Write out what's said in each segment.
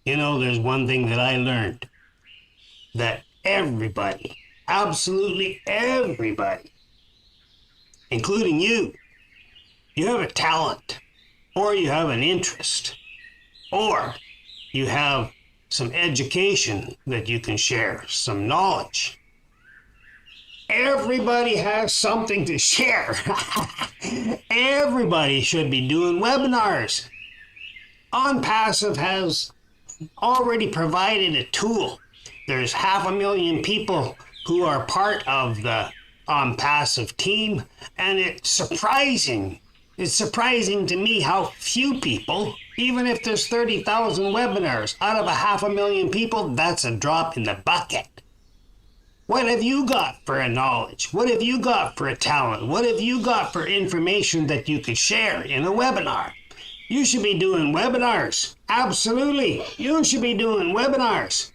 You know, there's one thing that I learned, that everybody, absolutely everybody, including you have a talent, or you have an interest, or you have some education that you can share, some knowledge. Everybody has something to share. Everybody should be doing webinars. Onpassive has already provided a tool. There's 500,000 people who are part of the Onpassive team, and it's surprising. It's surprising to me how few people, even if there's 30,000 webinars, out of 500,000 people, that's a drop in the bucket. What have you got for a knowledge? What have you got for a talent? What have you got for information that you could share in a webinar? You should be doing webinars. Absolutely. You should be doing webinars.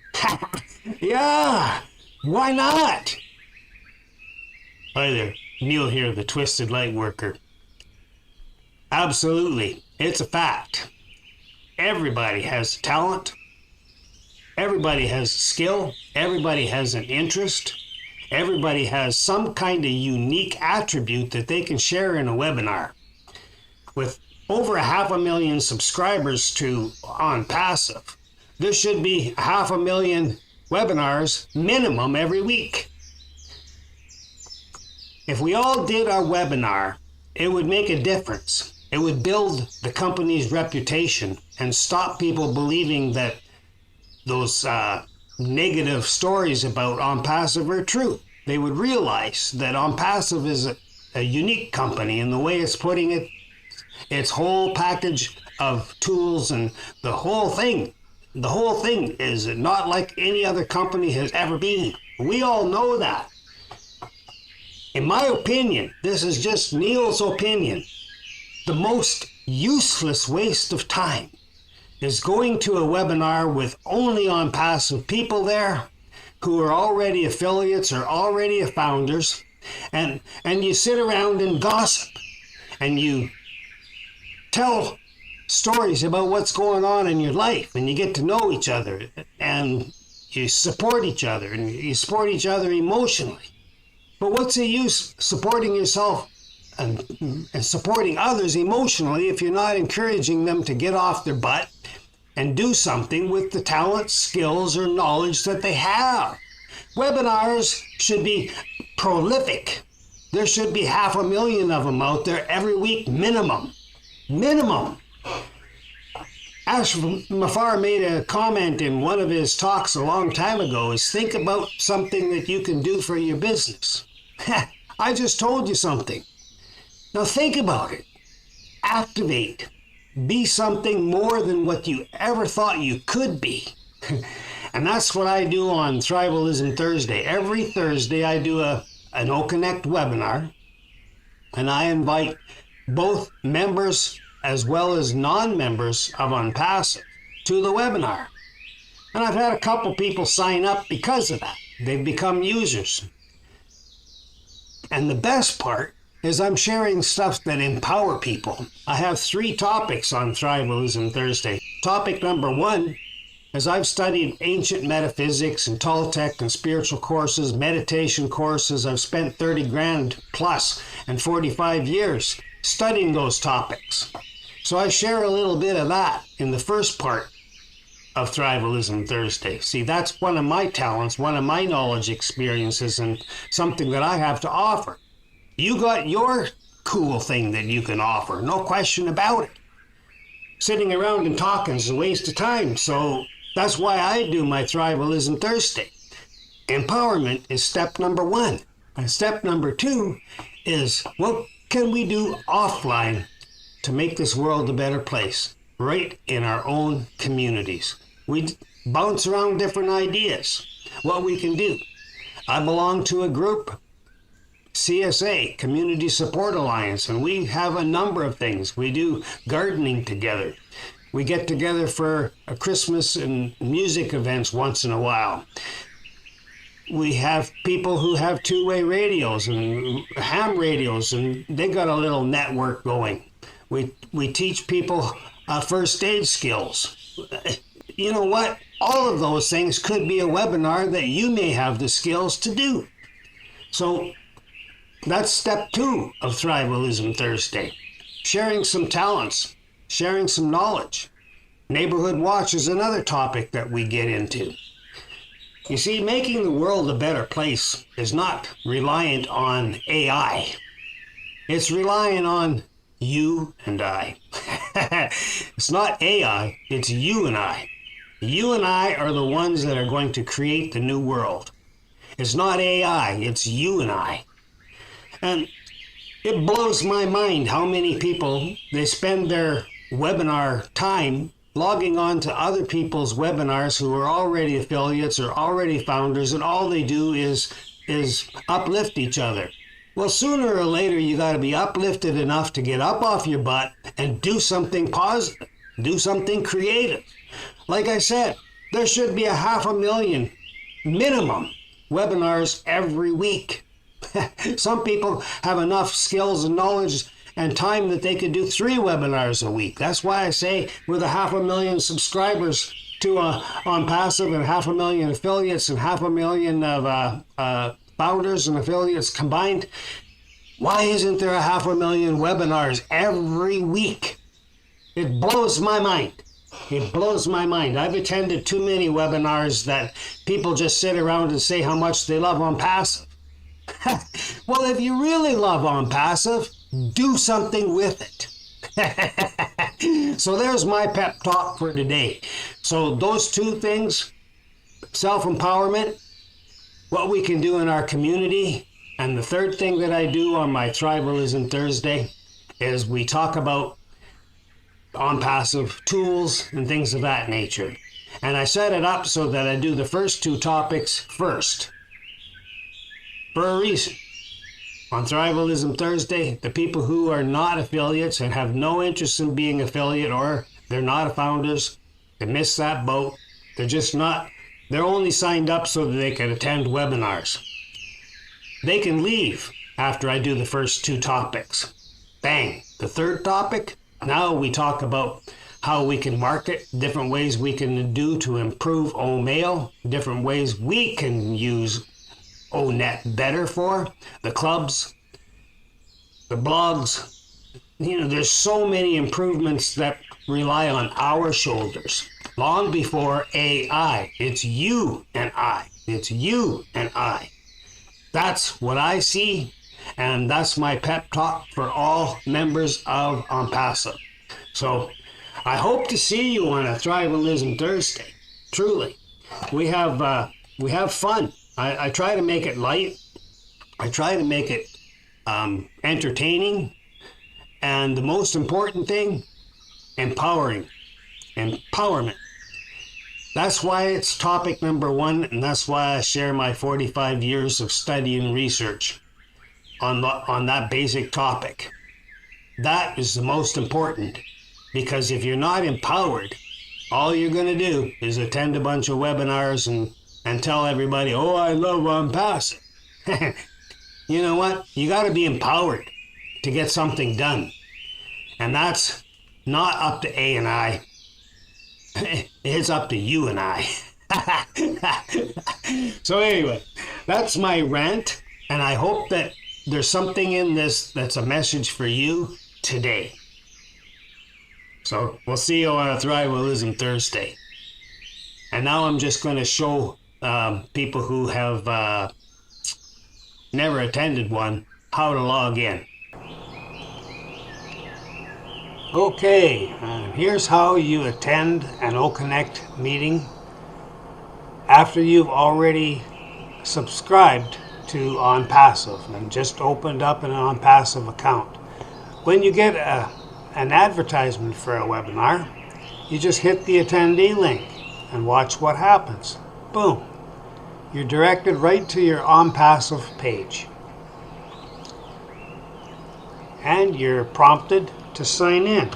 Yeah, why not? Hi there, Neil here, the Twisted Light Worker. Absolutely, it's a fact. Everybody has talent. Everybody has skill. Everybody has an interest. Everybody has some kind of unique attribute that they can share in a webinar. With over 500,000 subscribers to Onpassive, there should be 500,000 webinars minimum every week. If we all did our webinar, it would make a difference. It would build the company's reputation and stop people believing that those negative stories about Onpassive are true. They would realize that Onpassive is a unique company in the way it's putting it, its whole package of tools, and the whole thing. The whole thing is not like any other company has ever been. We all know that. In my opinion, this is just Neil's opinion, the most useless waste of time is going to a webinar with only Onpassive people there who are already affiliates or already founders, and you sit around and gossip, and you tell stories about what's going on in your life, and you get to know each other, and you support each other, and you support each other emotionally. But what's the use supporting yourself and supporting others emotionally if you're not encouraging them to get off their butt and do something with the talent, skills, or knowledge that they have? Webinars should be prolific. There should be 500,000 of them out there every week minimum. Minimum. Ash Mafar made a comment in one of his talks a long time ago, is think about something that you can do for your business. I just told you something. Now think about it. Activate. Be something more than what you ever thought you could be. And that's what I do on Thrivalism Thursday. Every Thursday I do an oconnect webinar, and I invite both members as well as non-members of Onpassive to the webinar. And I've had a couple people sign up because of that. They've become users. And the best part is I'm sharing stuff that empower people. I have 3 topics on Thrivalism Thursday. Topic number 1 is I've studied ancient metaphysics and Toltec and spiritual courses, meditation courses. I've spent 30 grand plus and 45 years studying those topics. So I share a little bit of that in the first part of Thrivalism Thursday. See, that's one of my talents, one of my knowledge experiences, and something that I have to offer. You got your cool thing that you can offer, no question about it. Sitting around and talking is a waste of time, so that's why I do my Thrivalism Thursday. Empowerment is step number 1. And step number 2 is, what can we do offline to make this world a better place, right in our own communities? We bounce around different ideas, what we can do. I belong to a group, CSA, Community Support Alliance, and we have a number of things. We do gardening together. We get together for a Christmas and music events once in a while. We have people who have two-way radios and ham radios, and they got a little network going. We teach people first aid skills. you know what? All of those things could be a webinar that you may have the skills to do. So that's step 2 of Thrivalism Thursday. Sharing some talents, sharing some knowledge. Neighborhood watch is another topic that we get into. You see, making the world a better place is not reliant on AI. It's relying on you and I. It's not AI, it's you and I. You and I are the ones that are going to create the new world. It's not AI, it's you and I. And it blows my mind how many people, they spend their webinar time logging on to other people's webinars who are already affiliates or already founders, and all they do is uplift each other. Well, sooner or later, you got to be uplifted enough to get up off your butt and do something positive, do something creative. Like I said, there should be 500,000 minimum webinars every week. Some people have enough skills and knowledge and time that they could do 3 webinars a week. That's why I say with 500,000 subscribers to Onpassive and 500,000 affiliates and 500,000 of founders and affiliates combined, why isn't there 500,000 webinars every week? It blows my mind. It blows my mind. I've attended too many webinars that people just sit around and say how much they love Onpassive. Well, if you really love Onpassive, do something with it. So there's my pep talk for today. So those 2 things, self-empowerment, what we can do in our community, and the third thing that I do on my Thrivalism Thursday is we talk about Onpassive tools and things of that nature. And I set it up so that I do the first 2 topics first. For a reason. On Thrivalism Thursday, the people who are not affiliates and have no interest in being affiliate, or they're not founders, they miss that boat. They're only signed up so that they can attend webinars. They can leave after I do the first 2 topics. Bang. The third topic, now we talk about how we can market, different ways we can do to improve OMail, different ways we can use ONet better for, the clubs, the blogs. There's so many improvements that rely on our shoulders. Long before AI, it's you and I. It's you and I. That's what I see, and that's my pep talk for all members of Onpassive. So I hope to see you on a Thrivalism Thursday. Truly. We have fun. I try to make it light. I try to make it entertaining. And the most important thing, empowerment. That's why it's topic number 1, and that's why I share my 45 years of study and research on that basic topic. That is the most important, because if you're not empowered, all you're going to do is attend a bunch of webinars and tell everybody, oh, I love Onpassive. You know what? You got to be empowered to get something done. And that's not up to A and I. It's up to you and I. So anyway, that's my rant. And I hope that there's something in this that's a message for you today. So we'll see you on a Thrivalism Thursday. And now I'm just going to show people who have never attended one how to log in. Okay, here's how you attend an oconnect meeting after you've already subscribed to Onpassive and just opened up an Onpassive account. When you get an advertisement for a webinar, you just hit the attendee link and watch what happens. Boom. You're directed right to your Onpassive page. And you're prompted to sign in.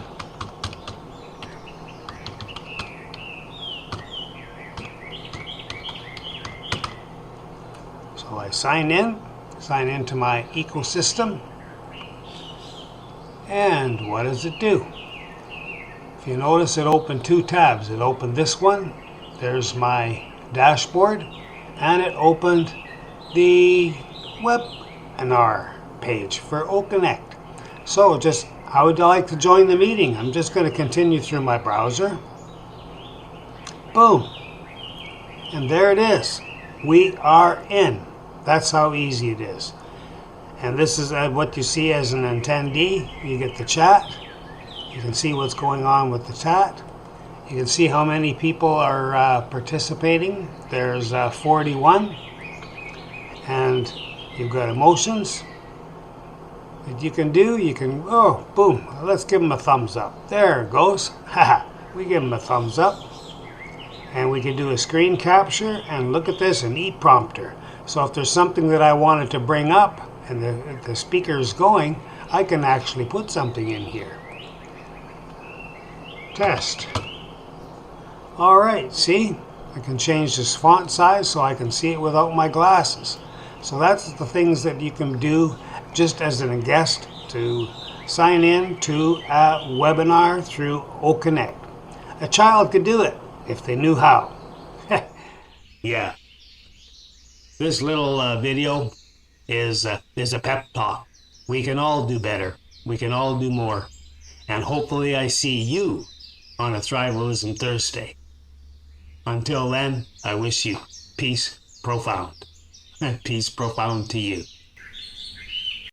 So I sign into my ecosystem, and what does it do? If you notice, it opened two tabs. It opened this one. There's my dashboard. And it opened the webinar page for oconnect. So just, how would you like to join the meeting? I'm just going to continue through my browser. Boom. And there it is. We are in. That's how easy it is. And this is what you see as an attendee. You get the chat. You can see what's going on with the chat. You can see how many people are participating. There's 41. And you've got emotions that you can do. You can, oh, boom. Let's give them a thumbs up. There it goes. Haha. We give them a thumbs up. And we can do a screen capture. And look at this, an e-prompter. So if there's something that I wanted to bring up and the speaker is going, I can actually put something in here. Test. All right, see? I can change this font size so I can see it without my glasses. So that's the things that you can do just as a guest to sign in to a webinar through oconnect. A child could do it if they knew how. Yeah. This little video is a pep talk. We can all do better. We can all do more. And hopefully I see you on a Thrivalism Thursday. Until then, I wish you peace profound. Peace profound to you.